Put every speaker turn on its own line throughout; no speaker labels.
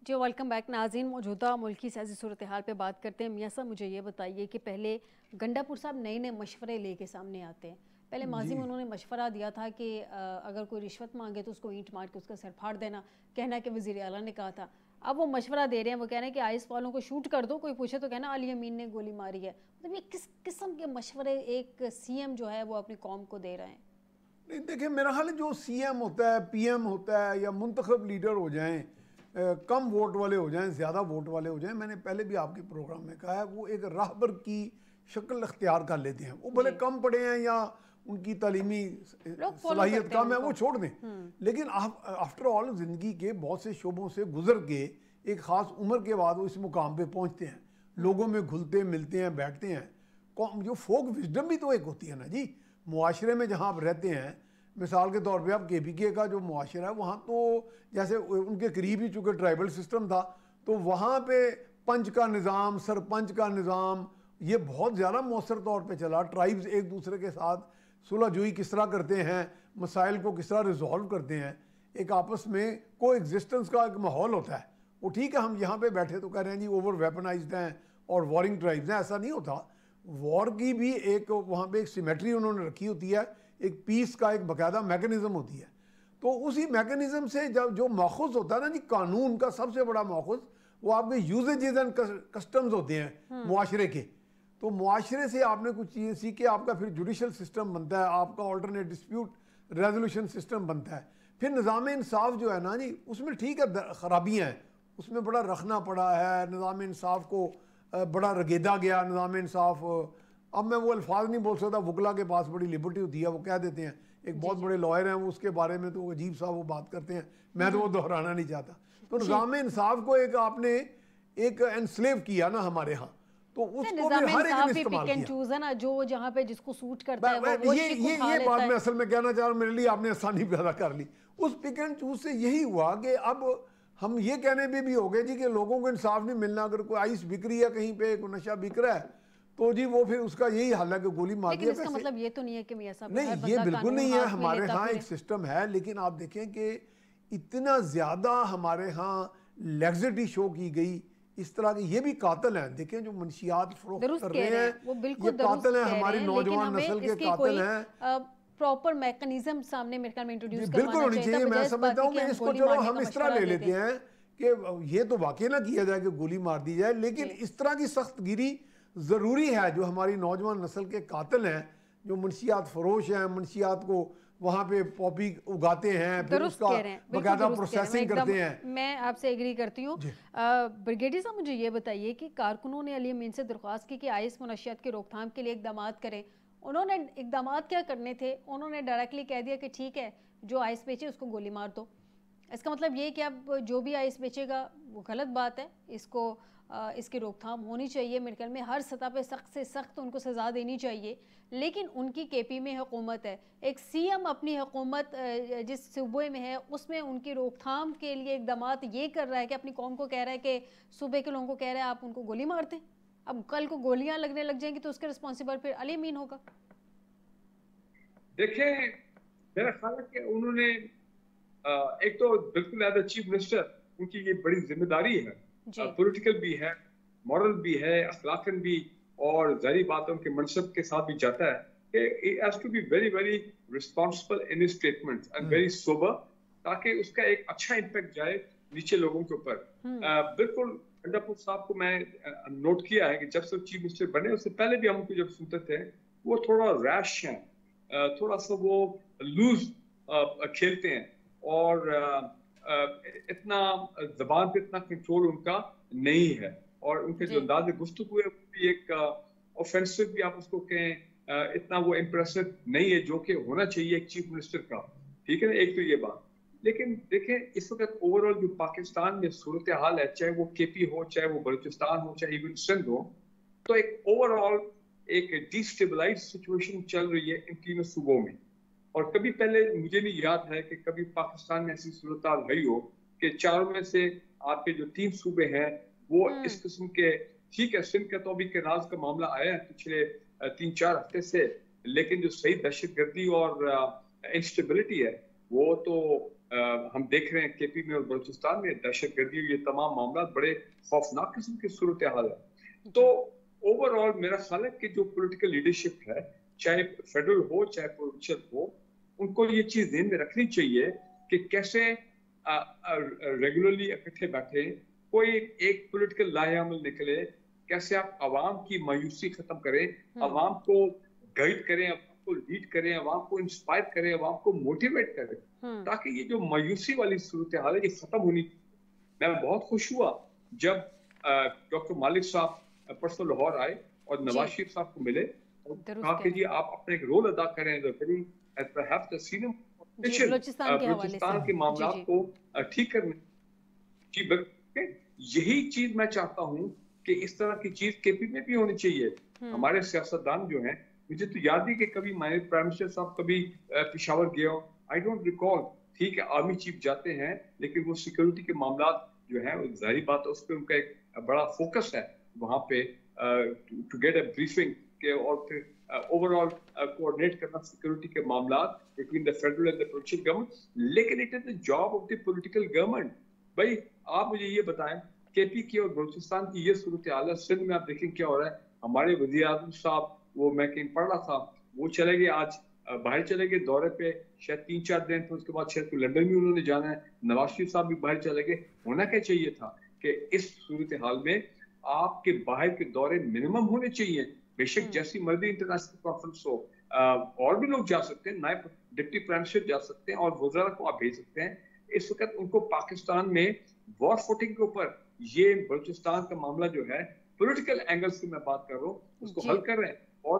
जी welcome back नाज़रीन। मौजूदा मुल्की सियासी सूरत हाल पे बात करते हैं। मियाँ साहब मुझे ये बताइए कि पहले गंडापुर साहब नए नए मशवरे लेके सामने आते हैं। पहले
जी।
माजी में उन्होंने मशवरा दिया था कि अगर कोई रिश्वत मांगे तो उसको ईंट मार के उसका सर फाड़ देना, कहना कि वज़ीर आला ने कहा था। अब वो मशवरा दे रहे हैं, वो कह रहे हैं कि आइस वालों को शूट कर दो, कोई पूछे तो कहना अली अमीन ने गोली मारी है। मतलब ये किस किस्म के मशवरे एक सीएम जो है वो अपनी कौम को दे रहे हैं?
नहीं देखिए, मेरा ख्याल है जो सीएम होता है, पीएम होता है, या मुंतखब लीडर हो जाएं, कम वोट वाले हो जाएं, ज़्यादा वोट वाले हो जाएं, मैंने पहले भी आपके प्रोग्राम में कहा है, वो एक राहबर की शक्ल अख्तियार कर लेते हैं। वो भले
जी,
कम पढ़े हैं या उनकी तालीमी
लोग फॉलो
सलाहियत
करते हैं
कम है,
उनको।
वो छोड़ दें। लेकिन आप आफ्टर ऑल ज़िंदगी के बहुत से शोबों से गुजर के एक ख़ास उम्र के बाद वो इस मुकाम पे पहुंचते हैं, लोगों में घुलते मिलते हैं, बैठते हैं। जो फोक विजडम भी तो एक होती है ना जी, मुआशरे में जहाँ आप रहते हैं। मिसाल के तौर पे आप केपीके का जो मुआशरा है, वहाँ तो जैसे उनके करीब ही चूँकि ट्राइबल सिस्टम था, तो वहाँ पे पंच का निज़ाम, सरपंच का निज़ाम, ये बहुत ज़्यादा मौसर तौर पे चला। ट्राइब्स एक दूसरे के साथ सुलह जुई किस तरह करते हैं, मसाइल को किस तरह रिजॉल्व करते हैं, एक आपस में को एग्जिस्टेंस का एक माहौल होता है। वो ठीक है, हम यहाँ पे बैठे तो कह रहे हैं जी ओवर वेपनाइज्ड हैं और वॉरिंग ट्राइब्स हैं, ऐसा नहीं होता। वॉर की भी एक वहाँ पे एक सिमेट्री उन्होंने रखी होती है, एक पीस का एक बाकायदा मैकेनिज्म होती है। तो उसी मैकेनिज्म से जब जो माखुज होता है ना जी, कानून का सबसे बड़ा माखुज वो आपके यूजेज एंड कस्टम्स होते हैं मुआशरे के। तो मुआशरे से आपने कुछ चीज़ें सीखे, आपका फिर जुडिशल सिस्टम बनता है, आपका ऑल्टरनेट डिस्प्यूट रेजोल्यूशन सिस्टम बनता है। फिर निज़ाम इंसाफ जो है ना जी, उसमें ठीक है खराबियाँ हैं, उसमें बड़ा रखना पड़ा है निज़ाम इंसाफ को, बड़ा रगेदा गया निज़ाम इंसाफ। अब मैं वो अल्फाज नहीं बोल सकता, वकला के पास बड़ी लिबर्टी होती है, वो कह देते हैं, एक
जी
बहुत
जी।
बड़े लॉयर हैं वो, उसके बारे में तो अजीब सा वो बात करते हैं, मैं तो वो दोहराना नहीं चाहता। तो
जी।
निज़ाम इंसाफ को एक आपने एक एनस्लेव किया ना हमारे यहाँ, तो
सर
उसको फिर
निज़ाम
हर एक ने
इंसाफ भी पिक
इस्तेमाल
एंड
किया।
चूज़ है ना, जो जहाँ पे जिसको सूट करता है वो
ये
शिक
ये
उठा
ये बात
लेता
मैं
है।
असल में कहना चाह रहा हूँ, मेरे लिए आपने आसानी पैदा कर ली। उस पिक एंड चूज से यही हुआ कि अब हम ये कहने पे भी हो गए जी कि लोगों को इंसाफ नहीं मिलना। अगर कोई आइस बिक रही है कहीं पे, कोई नशा बिक रहा है, तो जी वो फिर उसका यही हाल है कि गोली मार
लेकिन
दिया।
इसका
वैसे
मतलब ये तो नहीं है कि मियाँ साहब
नहीं,
हर
ये
बंदा
बिल्कुल
कानून
नहीं है,
हाथ में
हमारे
लेता
यहाँ एक
फिरे।
सिस्टम है, लेकिन आप देखें कि इतना ज़्यादा हमारे यहाँ लेग्जिटी शो की गई इस तरह के। ये भी कातिल हैं, देखें जो मनशियात फरोख्त
दुरुस्त
कर
कह
रहे
रहे
हैं,
हैं, वो
ये
बिल्कुल
कातिल
दुरुस्त
हैं,
कह रहे
हमारी
हैं, लेकिन
नौजवान
हमें
नस्ल के
इसकी
कातिल
कोई
हैं।
प्रॉपर मैकेनिज्म सामने मेरे ख्याल में
जी
इंट्रोड्यूस
बिल्कुल
करवाना
होनी
चाहिए था,
चाहिए। मैं
बजाय इस बात
समझता
के
हूँ
कि
कि
हम
इसको
गोली
चलो
मारने
हम
का
इस तरह
मशवरा
ले
दे
लेते
दें।
हैं कि ये तो वाकई ना किया जाए कि गोली मार दी जाए, लेकिन
जी
इस तरह की सख्त गिरी ज़रूरी है। जो हमारी नौजवान नस्ल के कातिल हैं, जो मनशियात फरोश हैं, मनशियात को वहाँ पे पॉपी उगाते हैं, फिर
दुरुस्त
उसका
कह रहे हैं, बिल्कुल
बाकायदा
दुरुस्त कह रहे हैं। मैं
प्रोसेसिंग
एकदम
करते हैं।
मैं आपसे एग्री करती हूँ।
जी
ब्रिगेडियर साहब मुझे ये बताइए कि कारकुनों ने अली अमीन से दरख्वास्त की कि आइस मुनशियात की रोकथाम के लिए इकदाम करें। उन्होंने इकदाम क्या करने थे, उन्होंने डायरेक्टली कह दिया कि ठीक है, जो आइस बेचे उसको गोली मार दो। इसका मतलब ये कि अब जो भी आइस बेचेगा वो गलत बात है, इसको इसकी रोकथाम होनी चाहिए। मेरे ख्याल में हर सतह पे सख्त से सख्त उनको सज़ा देनी चाहिए। लेकिन उनकी केपी में हुकूमत है, एक सीएम अपनी हुकूमत जिस सूबे में है उसमें उनकी रोकथाम के लिए इकदाम ये कर रहा है कि अपनी कौम को कह रहा है कि सूबे के लोगों को कह रहा है आप उनको गोली मार दें। अब कल को गोलियां लगने लग जाएंगी तो उसके रिस्पॉन्सिबल फिर अली अमीन होगा।
देखें, मेरा ख्याल है कि उन्होंने एक तो बिल्कुल एज चीफ मिनिस्टर उनकी ये बड़ी जिम्मेदारी है,
जी
पॉलिटिकल भी है, मॉरल भी है, अखलाकन भी, और जारी बात है उनके मनसब के साथ भी जाता है कि he has to be very very responsible in his statements and very sober, ताकि उसका एक अच्छा इम्पैक्ट जाए नीचे लोगों के ऊपर। बिल्कुल गंडापुर साहब को मैं नोट किया है कि जब से चीफ मिनिस्टर बने उससे पहले भी हम उनको जब सुनते थे, वो थोड़ा रैश हैं, थोड़ा सा वो लूज खेलते हैं, और इतना जबान पे इतना कंट्रोल उनका नहीं है, और उनके जो
जी
अंदाज गुफ्तगू है वो भी एक ऑफेंसिव भी आप उसको कहें, इतना वो इम्प्रेसिव नहीं है जो कि होना चाहिए एक चीफ मिनिस्टर का। ठीक है ना, एक तो ये बात। लेकिन देखें इस वक्त ओवरऑल जो पाकिस्तान में सूरत हाल है, चाहे वो केपी हो, चाहे वो बलूचिस्तान हो, चाहे इवन सिंध हो, तो एक ओवरऑल एक डिस्टेबलाइज सिचुएशन चल रही है इन तीनों सूबों में। और कभी पहले मुझे नहीं याद है कि कभी पाकिस्तान में ऐसी सूरत हाल रही हो कि चारों में से आपके जो 3 सूबे हैं वो इस किस्म के, ठीक है सिंध का तो अभी केनाज का मामला आया है पिछले 3-4 हफ्ते से, लेकिन जो सही दहशतगर्दी और इंस्टेबिलिटी है वो तो हम देख रहे हैं केपी में और बलूचिस्तान में दहशतगर्दी, ये तमाम मामला बड़े खौफनाक किस्म की सूरत हाल है। तो ओवरऑल मेरा ख्याल है कि जो पॉलिटिकल लीडरशिप है, चाहे फेडरल हो चाहे प्रोविंशियल हो, उनको ये चीज ध्यान में रखनी चाहिए कि कैसे रेगुलरली इकट्ठे बैठे, कोई एक पॉलिटिकल लाहेअमल निकले, कैसे आप आवाम की मायूसी खत्म करें, आवाम को गाइड करें, आवाम को लीड करें, आवाम को इंस्पायर करें, आवाम को मोटिवेट करें, ताकि ये जो मायूसी वाली सूरत हाल है ये खत्म होनी। मैं बहुत खुश हुआ जब डॉक्टर मालिक साहब परसों लाहौर आए और नवाज शरीफ साहब को मिले और कहा कि जी आप अपना एक रोल अदा करें बलूचिस्तान के मामला को ठीक करने जी। बल्कि यही चीज मैं चाहता हूँ कि इस तरह की चीज केपी में भी होनी चाहिए। हमारे सियासतदान जो हैं, मुझे तो याद ही कि कभी माननीय प्राइम मिनिस्टर साहब कभी पेशावर गए हो, आई डोंट रिकॉल। ठीक है, आर्मी चीफ जाते हैं, लेकिन वो सिक्योरिटी के मामला जो है जाहिर बात है उस पर उनका एक बड़ा फोकस है वहां पे टू गेट अ ब्रीफिंग के, और फिर ओवरऑल कोऑर्डिनेट करना सिक्योरिटी के मामला between the federal and the provincial government. लेकिन it is the job of the political government. भाई आप मुझे ये बताएं, केपी की और बलूचिस्तान की ये सूरत हाल है, सिंध में आप देखें क्या हो रहा है। हमारे वज़ीर आज़म साहब, वो मैं कहीं पढ़ रहा था, वो चले गए आज बाहर चले गए दौरे पे, शायद 3-4 दिन, फिर उसके बाद शायद लंदन भी उन्होंने जाना है। नवाज शरीफ साहब भी बाहर चले गए। होना क्या चाहिए था कि इस सूरत हाल में आपके बाहर के दौरे मिनिमम होने चाहिए। बेशक जैसी मर्जी इंटरनेशनल कॉन्फ्रेंस हो, और भी लोग जा सकते हैं, नायब डिप्टी प्राइम मिनिस्टर जा सकते हैं और वज़रा को आप भेज सकते हैं। इस वक्त उनको पाकिस्तान में वॉर फुटिंग के ऊपर ये बलूचिस्तान का मामला जो है, पॉलिटिकल एंगल से मैं बात कर रहा हूँ, उसको हल कर रहे हैं। और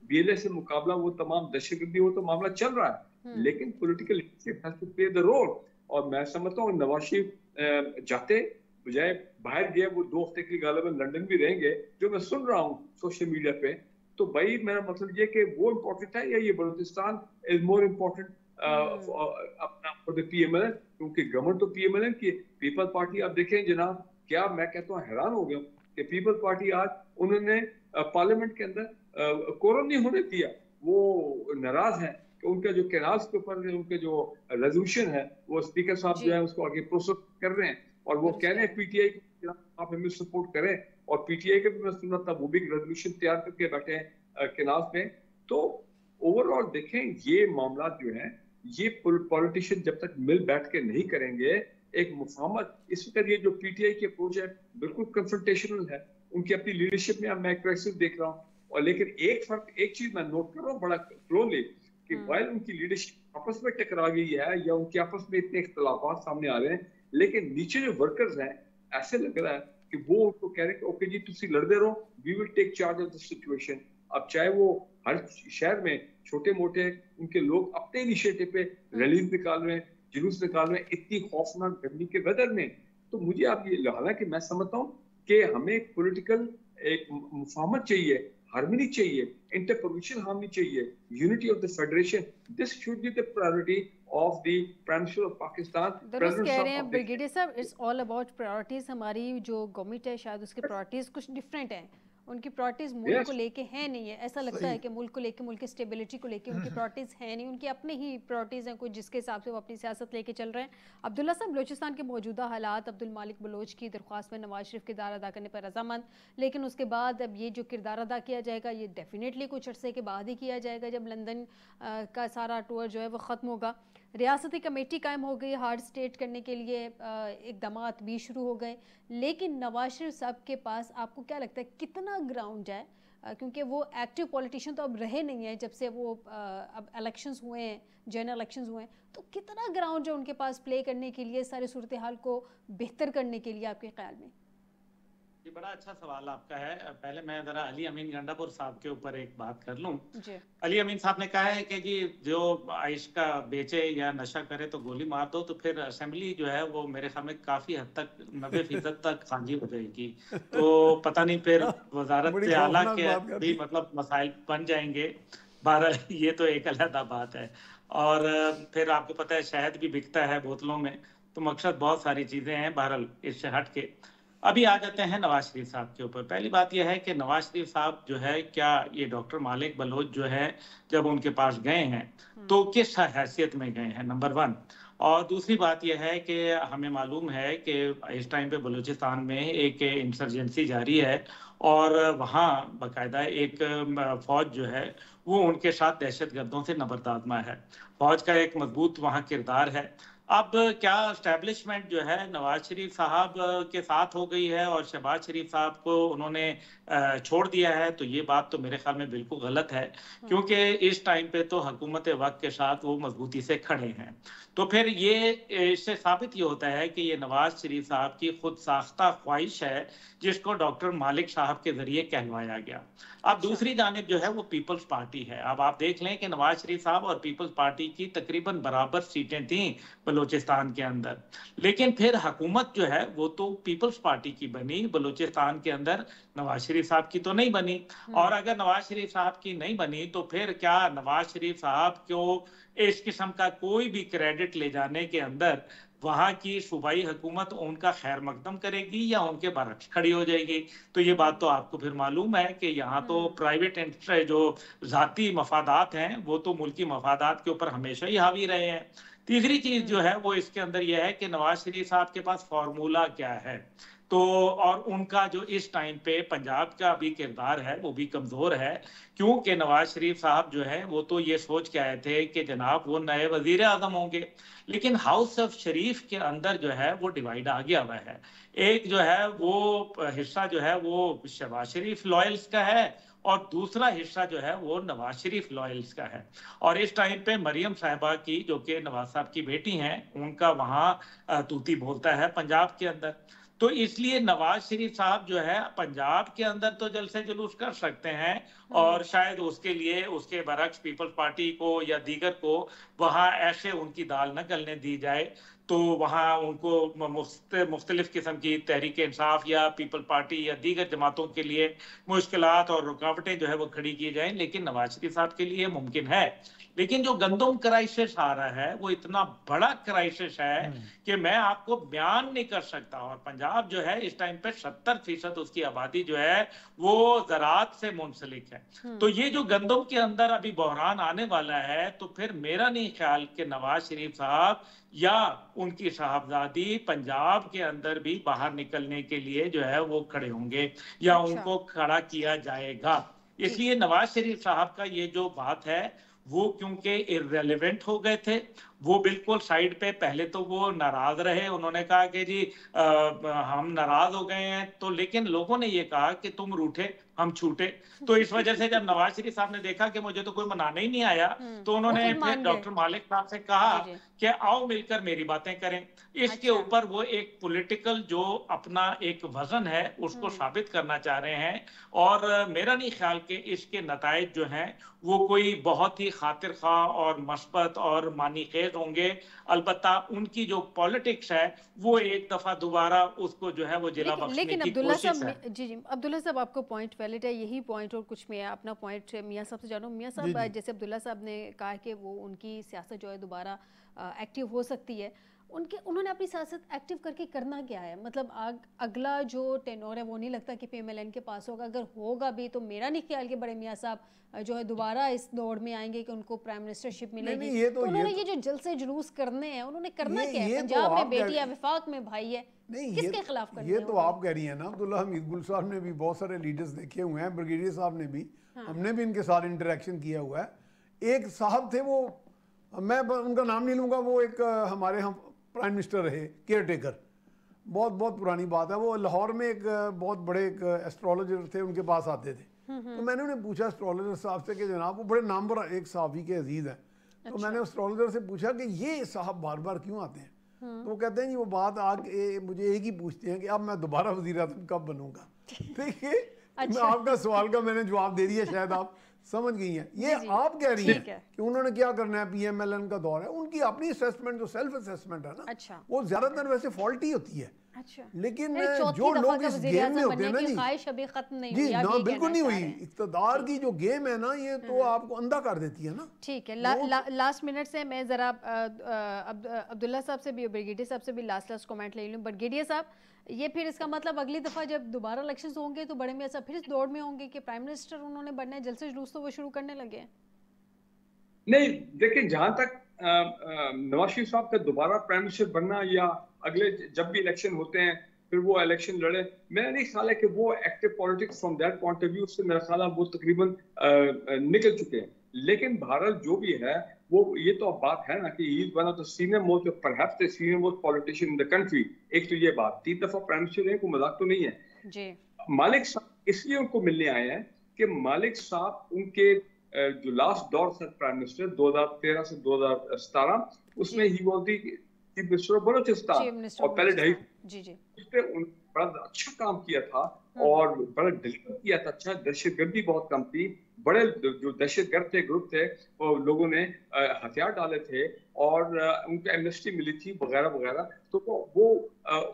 बीएलए से मुकाबला, वो तमाम दहशतगर्दी, वो तो मामला चल रहा है, लेकिन political leadership has to play the role. और मैं समझता हूँ नवाज शरीफ जाते बजाय बाहर गए, वो 2 हफ्ते के लिए गालिबन लंदन भी रहेंगे, जो मैं सुन रहा हूँ सोशल मीडिया पे। तो भाई मेरा मतलब ये कि वो इम्पोर्टेंट है या ये बलूचिस्तान इज मोर इम्पोर्टेंट अपना फॉर द पीएमएल, क्योंकि गवर्नमेंट तो पीएमएल की पीपल पार्टी। आप देखें जनाब, क्या मैं कहता हूँ हैरान हो गया कि पीपल पार्टी आज उन्होंने पार्लियामेंट के अंदर कोरम नहीं होने दिया। वो नाराज हैं कि उनका जो कैनाल्स के ऊपर उनके जो रेजोल्यूशन है, वो स्पीकर साहब जो है उसको आगे प्रोसेस कर रहे हैं, और वो कह रहे हैं पीटीआई आप हमें सपोर्ट करें। और पीटीआई के भी मैं सुना था, वो भी रेजोल्यूशन तैयार करके बैठे हैं कैनाल्स में। तो ओवरऑल देखें, ये मामला जो है, ये पॉलिटिशियन जब तक मिल बैठ के नहीं करेंगे एक मुफाहमत, इस वक्त ये जो पीटीआई की अप्रोच है बिल्कुल कंफ्रंटेशनल है। उनकी अपनी लीडरशिप में मैं क्राइसिस देख रहा हूँ। और लेकिन एक फर्क, एक चीज मैं नोट कर रहा हूँ बड़ा क्लोजली, कि वाइल उनकी लीडरशिप आपस में टकरा गई है या उनके आपस में इतने इख्तलाफात सामने आ रहे हैं, लेकिन नीचे जो वर्कर्स हैं, ऐसे लग रहा है कि वो उनको कह रहे हैं कि ओके जी तुसी लड़ते रहो, we will take charge of the situation. अब चाहे वो हर शहर में छोटे मोटे उनके लोग अपने इनिशिएटिव पे रैलीज निकाल रहे हैं, जुलूस निकाल रहे हैं, इतनी खौफनाक गर्मी के वेदर में। तो मुझे आप ये, हालांकि मैं समझता हूँ कि हमें पॉलिटिकल एक मुफाहमत चाहिए, हार्मनी चाहिए, इंटर-प्रोविंशियल हार्मनी चाहिए, unity of the federation. This should be the priority of the prime minister of Pakistan.
दुरुस्त कह रहे हैं ब्रिगेडियर साहब, इट्स ऑल अबाउट प्रायोरिटीज। हमारी जो गवर्नमेंट है शायद उसकी प्रायोरिटीज कुछ डिफरेंट हैं। उनकी प्रायोरिटीज मुल्क को लेके है नहीं है, ऐसा लगता है कि मुल्क को लेके, मुल्क की स्टेबिलिटी को लेके उनकी प्रायोरिटीज है नहीं। उनकी अपनी ही प्रायोरिटीज हैं कुछ, जिसके हिसाब से वो अपनी सियासत लेके चल रहे हैं। अब्दुल्ला साहब, बलूचिस्तान के मौजूदा हालात, अब्दुल मालिक बलोच की दरख्वास्त में नवाज शरीफ किरदार अदा करने पर रजामंद, लेकिन उसके बाद अब ये जो किरदार अदा किया जाएगा ये डेफिनेटली कुछ अर्से के बाद ही किया जाएगा, जब लंदन का सारा टूर जो है वो ख़त्म होगा। रियासती कमेटी कायम हो गई, हार्ड स्टेट करने के लिए इकदाम भी शुरू हो गए, लेकिन नवाज शरीफ साहब के पास आपको क्या लगता है कितना ग्राउंड है? क्योंकि वो एक्टिव पॉलिटिशियन तो अब रहे नहीं हैं जब से वो अब इलेक्शंस हुए हैं, जनरल इलेक्शंस हुए हैं, तो कितना ग्राउंड है उनके पास प्ले करने के लिए, सारी सूरत हाल को बेहतर करने के लिए आपके ख्याल में?
ये बड़ा अच्छा सवाल आपका है। पहले मैं जरा अली अमीन गंडापुर साहब के ऊपर एक बात कर लूं। अली अमीन साहब ने कहा है कि जी जो आइश का बेचे या नशा करे तो गोली मार दो, तो फिर असेंबली जो है वो मेरे ख्याल में काफी हद तक 90% तक खांजी हो जाएगी। तो पता नहीं फिर वजारत आला के भी मतलब मसाइल बन जाएंगे। बहरहाल ये तो एक अलग बात है। और फिर आपको पता है शहद भी बिकता है बोतलों में, तो मकसद बहुत सारी चीजें हैं। बहरहाल इससे हट के अभी आ जाते हैं नवाज शरीफ साहब के ऊपर। पहली बात यह है कि नवाज शरीफ साहब जो है, क्या ये डॉक्टर मालिक बलोच जो है जब उनके पास गए हैं तो किस हैसियत में गए हैं, नंबर 1। और दूसरी बात यह है कि हमें मालूम है कि इस टाइम पे बलूचिस्तान में एक इंसर्जेंसी जारी है और वहाँ बाकायदा एक फौज जो है वो उनके साथ दहशतगर्दों से नबरदादमा है। फौज का एक मजबूत वहाँ किरदार है। अब क्या एस्टेब्लिशमेंट जो है नवाज शरीफ साहब के साथ हो गई है और शहबाज शरीफ साहब को उन्होंने छोड़ दिया है, तो ये बात तो मेरे ख्याल में बिल्कुल गलत है, क्योंकि इस टाइम पे तो हुकूमत वक्त के साथ वो मजबूती से खड़े हैं। तो फिर ये इससे साबित ये होता है कि ये नवाज शरीफ साहब की खुद साख्ता ख्वाहिश है जिसको डॉक्टर मालिक साहब के जरिए कहलवाया गया। अब दूसरी जानिब जो है वो पीपल्स पार्टी है। अब आप देख लें कि नवाज शरीफ साहब और पीपल्स पार्टी की तकरीबन बराबर सीटें थी बलूचिस्तान के अंदर, लेकिन फिर हुकूमत जो है वो तो पीपल्स पार्टी की बनी, बलूचिस्तान के अंदर नवाज शरीफ साहब की तो नहीं बनी। और अगर नवाज शरीफ साहब की नहीं बनी तो फिर क्या नवाज शरीफ साहब को इस किस्म का कोई भी क्रेडिट ले जाने के अंदर वहां की सूबाई हुकूमत उनका खैर मकदम करेगी या उनके बरक्स खड़ी हो जाएगी? तो ये बात तो आपको फिर मालूम है कि यहाँ तो प्राइवेट इंटरेस्ट जो जाती मफादात हैं वो तो मुल्की मफादात के ऊपर हमेशा ही हावी रहे हैं। तीसरी चीज जो है वो इसके अंदर यह है कि नवाज शरीफ साहब के पास फॉर्मूला क्या है, तो और उनका जो इस टाइम पे पंजाब का भी किरदार है वो भी कमजोर है, क्योंकि नवाज शरीफ साहब जो है वो तो ये सोच के आए थे कि जनाब वो नए वजीर आजम होंगे, लेकिन हाउस ऑफ शरीफ के अंदर जो है वो डिवाइड आ गया हुआ है। एक जो है वो हिस्सा जो है वो शहबाज शरीफ लॉयल्स का है और दूसरा हिस्सा जो है वो नवाज शरीफ लॉयल्स का है। और इस टाइम पे मरियम साहिबा की, जो कि नवाज साहब की बेटी हैं, उनका वहां तूती बोलता है पंजाब के अंदर। तो इसलिए नवाज शरीफ साहब जो है पंजाब के अंदर तो जलसे जुलूस कर सकते हैं और शायद उसके लिए उसके बरक्स पीपल्स पार्टी को या दीगर को वहां ऐसे उनकी दाल न गलने दी जाए, तो वहां उनको मुख्तलिफ किस्म की तहरीक इंसाफ या पीपल पार्टी या दीगर जमातों के लिए मुश्किलात और रुकावटें जो है वो खड़ी की जाएं, लेकिन नवाज शरीफ साहब के लिए मुमकिन है। लेकिन जो गंदम क्राइसिस आ रहा है वो इतना बड़ा क्राइसिस है कि मैं आपको बयान नहीं कर सकता। और पंजाब जो है इस टाइम पे 70% उसकी आबादी जो है वो ज़राअत से मुंसलिक है। तो ये जो गंदम के अंदर अभी बहरान आने वाला है, तो फिर मेरा नहीं ख्याल कि नवाज शरीफ साहब या उनकी साहबजादी पंजाब के अंदर भी बाहर निकलने के लिए जो है वो खड़े होंगे या उनको खड़ा किया जाएगा। इसलिए नवाज शरीफ साहब का ये जो बात है वो क्योंकि इररेलेवेंट हो गए थे, वो बिल्कुल साइड पे, पहले तो वो नाराज रहे, उन्होंने कहा कि जी हम नाराज हो गए हैं, तो लेकिन लोगों ने ये कहा कि तुम रूठे हम छूटे। तो इस वजह से जब नवाज शरीफ साहब ने देखा कि मुझे तो कोई मनाने ही नहीं आया, तो उन्होंने फिर डॉक्टर मालिक साहब से कहा कि आओ मिलकर मेरी बातें करें। इसके ऊपर वो एक पॉलिटिकल जो अपना एक वजन है उसको साबित करना चाह रहे हैं। और मेरा नहीं ख्याल कि इसके नताइज जो हैं वो कोई बहुत ही खातिर खा और मस्बत और मानीखेज होंगे। अलबत्ता उनकी जो पॉलिटिक्स है वो एक दफा दोबारा उसको जो है वो जिला बख्शने की कोशिश है।
जी अब्दुल्ला साहब, आपको पॉइंट वैलिड है, यही पॉइंट और कुछ मैं अपना पॉइंट मियां साहब से जानूं। मियां साहब, जैसे अब्दुल्ला साहब ने कहा कि वो उनकी सियासत जो है दोबारा एक्टिव हो सकती है, उन्होंने अपनी सियासत एक्टिव करके करना क्या है? मतलब अगला जो टेनोर है वो नहीं लगता कि पीएमएलएन के पास होगा। अगर होगा भी तो मेरा नहीं ख्याल कि बड़े मियां साहब जो है दोबारा इस दौड़ में आएंगे कि उनको प्राइम मिनिस्टरशिप मिलेगी। तो उन्होंने ये जो जलसे जुलूस करने हैं, उन्होंने करना क्या है? पंजाब में बेटी है, वफाक में भाई है, किसके खिलाफ करना है?
ये तो आप कह रही है ना। अब्दुल्ला हमीद गुल साहब ने भी बहुत सारे लीडर्स देखे हुए हैं, ब्रिगेडियर साहब ने भी, हमने भी इनके साथ इंटरेक्शन किया हुआ है। एक साहब थे, वो मैं उनका नाम नहीं लूँगा, वो एक हमारे हम प्राइम मिनिस्टर रहे, केयर टेकर, बहुत पुरानी बात है। वो लाहौर में एक बहुत बड़े एक एस्ट्रोलॉजर थे, उनके पास आते थे। तो मैंने उन्हें पूछा एस्ट्रोलॉजर साहब से कि जनाब, वो बड़े नामवर एक साहबी के अजीज़ हैं, तो मैंने एस्ट्रोलॉजर से पूछा कि ये साहब बार बार क्यों आते हैं? तो वो कहते हैं जी वो बात आगे मुझे एक ही पूछते हैं कि अब मैं दोबारा वज़ीर आज़म कब बनूंगा। देखिए मैं आपका सवाल का मैंने जवाब दे दिया, शायद आप समझ गई हैं। ये आप कह रही हैं कि उन्होंने क्या करना है, पीएमएलएन का दौर है, उनकी अपनी असेसमेंट जो सेल्फ असेसमेंट है ना, वो ज्यादातर वैसे फॉल्टी होती है। लेकिन जो लोग इस गेम में होते हैं ना जी, जी ना, बिल्कुल नहीं हुई। इक़्तिदार की जो गेम है ना, ये तो आपको अंधा कर देती है ना।
ठीक है, लास्ट मिनट से मैं जरा अब्दुल्ला साहब से भी, ब्रिगेडियर साहब से भी लास्ट कमेंट ले लूँ। ब्रिगेडियर साहब, ये फिर इसका मतलब अगली दफा जब दोबारा इलेक्शंस होंगे तो बड़े मियां साहब फिर इस दौड़ में होंगे कि प्राइम मिनिस्टर उन्होंने बनना है, जलसे जुलूस तो वो शुरू करने लगे हैं?
नहीं, देखिए जहां तक नवाज शरीफ साहब का दोबारा प्राइम मिनिस्टर बनना या अगले जब भी इलेक्शन होते हैं फिर वो इलेक्शन लड़े, मेरा नहीं ख्याल है कि वो active politics from that point of view से मेरा ख्याल है वो तकरीबन निकल चुके हैं। लेकिन भारत जो भी है वो ये तो अब बात है ना कि he is one of the senior most, perhaps the senior most politician in the country. एक तो ये बात, 3 दफा प्राइम मिनिस्टर है, कोई मजाक तो नहीं है
जी।
मालिक साहब इसलिए उनको मिलने आए हैं कि मालिक साहब उनके जो लास्ट दौर था प्राइम मिनिस्टर 2013 से 2017 उसमें ही वो दी चीफ मिनिस्टर ऑफ बलोचिस्तान और पहले ढाई उसने बड़ा अच्छा काम किया था और बड़ा डिलीवर किया था। अच्छा, दहशतगर्दी बहुत कम थी, बड़े जो दहशतगर्द थे ग्रुप थे वो लोगों ने हथियार डाले थे और उनको एमनेस्टी मिली थी वगैरह वगैरह। तो वो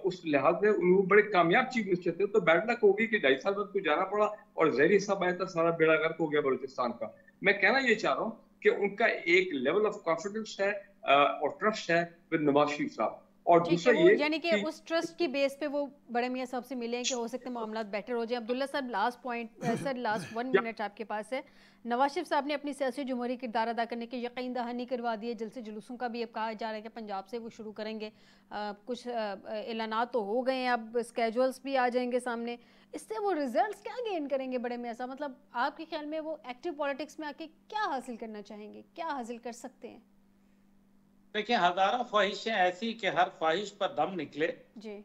उस लिहाज में उन्होंने बड़े कामयाब चीफ मिनिस्टर थे। तो बैड लक होगी कि 2.5 साल बाद को जाना पड़ा और ज़हरी साहब आया था, सारा बेड़ा गर्क हो गया बलूचिस्तान का। मैं कहना ये चाह रहा हूँ कि उनका एक लेवल ऑफ कॉन्फिडेंस है और ट्रस्ट है विद नवाज शरीफ साहब। और दूसरा ये
यानी कि उस ट्रस्ट की बेस पे वो बड़े मियां साहब से मिले हैं कि हो सकते हैं मामला बेटर हो जाए। अब्दुल्ला साहब last point sir, last 1 minute आपके पास है। नवाज शरीफ साहब ने अपनी सियासी जमहूरी किरदार अदा करने के यकीन दहानी करवा दी है। जलसे जुलूसों का भी अब कहा जा रहा है कि पंजाब से वो शुरू करेंगे। कुछ ऐलानात तो हो गए हैं, अब स्केजुअल्स भी आ जाएंगे सामने। इससे वो रिजल्ट्स क्या गेन करेंगे बड़े मियां साहब? मतलब आपके ख्याल में वो एक्टिव पॉलिटिक्स में आके क्या हासिल करना चाहेंगे, क्या हासिल कर सकते हैं?
देखिए, हजारों ख्वाहिशें ऐसी कि हर ख्वाहिश पर दम निकले,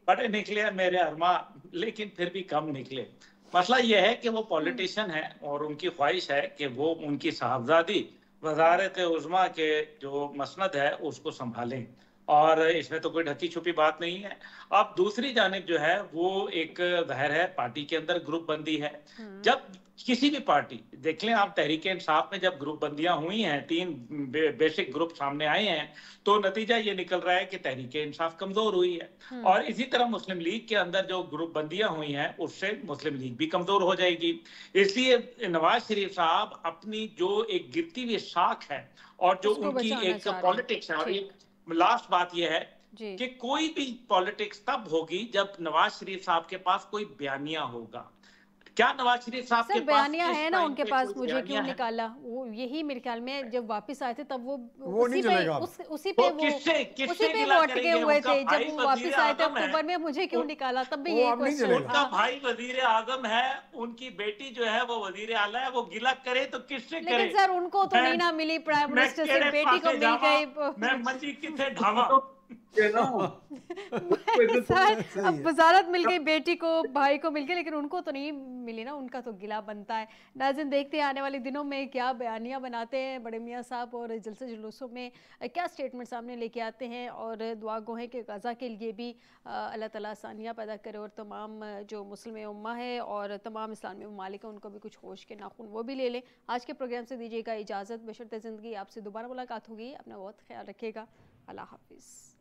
बड़े निकले मेरे अरमा, लेकिन फिर भी कम निकले। मसला यह है कि वो पॉलिटिशियन है और उनकी ख्वाहिश है कि वो उनकी साहबजादी वजारत उज़्मा के जो मसनद है उसको संभालें, और इसमें तो कोई ढकी छुपी बात नहीं है। अब दूसरी जानिब जो है वो एक ज़ाहिर है पार्टी के अंदर ग्रुप बंदी है। जब किसी भी पार्टी देख लें आप, तहरीक इंसाफ में जब ग्रुप बंदियां हुई हैं, 3 बेसिक ग्रुप सामने आए हैं, तो नतीजा ये निकल रहा है कि तहरीक इंसाफ कमजोर हुई है। और इसी तरह मुस्लिम लीग के अंदर जो ग्रुप बंदियां हुई हैं उससे मुस्लिम लीग भी कमजोर हो जाएगी। इसलिए नवाज शरीफ साहब अपनी जो एक गिरती हुई शाख है और जो उनकी एक पॉलिटिक्स है, और एक लास्ट बात यह है कि कोई भी पॉलिटिक्स तब होगी जब नवाज शरीफ साहब के पास कोई बयानिया होगा। क्या नवाज शरीफ साहब के
बयानिया है ना उनके पास? मुझे क्यों निकाला? वो यही मेरे ख्याल में जब वापस आए थे तब वो उसी पे वो अटके हुए थे। जब वो वापस आए थे अक्टूबर में, मुझे क्यों निकाला? तब भी यही क्वेश्चन।
उनका भाई वजीर आजम है, उनकी बेटी जो है वो वजीर आला है, वो गिला करे तो किससे करे?
लेकिन सर उनको तो नहीं ना मिली प्राइम मिनिस्टर से, बेटी को मिल गई।
मैं मंजी किथे ढावा
सर, अब वजारत मिल गई बेटी को, भाई को मिल गई, लेकिन उनको तो नहीं मिली ना, उनका तो गिला बनता है। नाज़रीन, देखते हैं आने वाले दिनों में क्या बयानियां बनाते हैं बड़े मियां साहब और जलसे जुलूसों में क्या स्टेटमेंट सामने लेके आते हैं। और दुआ गो है कि गज़ा के लिए भी अल्लाह ताला आसानियाँ पैदा करे और तमाम जो मुस्लिम उम्मा है और तमाम इस्लामी ममालिक हैं उनको भी कुछ होश के नाखून वो भी ले लें। आज के प्रोग्राम से दीजिएगा इजाज़त, बशर्ते ज़िंदगी। आपसे दोबारा मुलाकात होगी। अपना बहुत ख्याल रखिएगा। अल्लाह हाफिज़।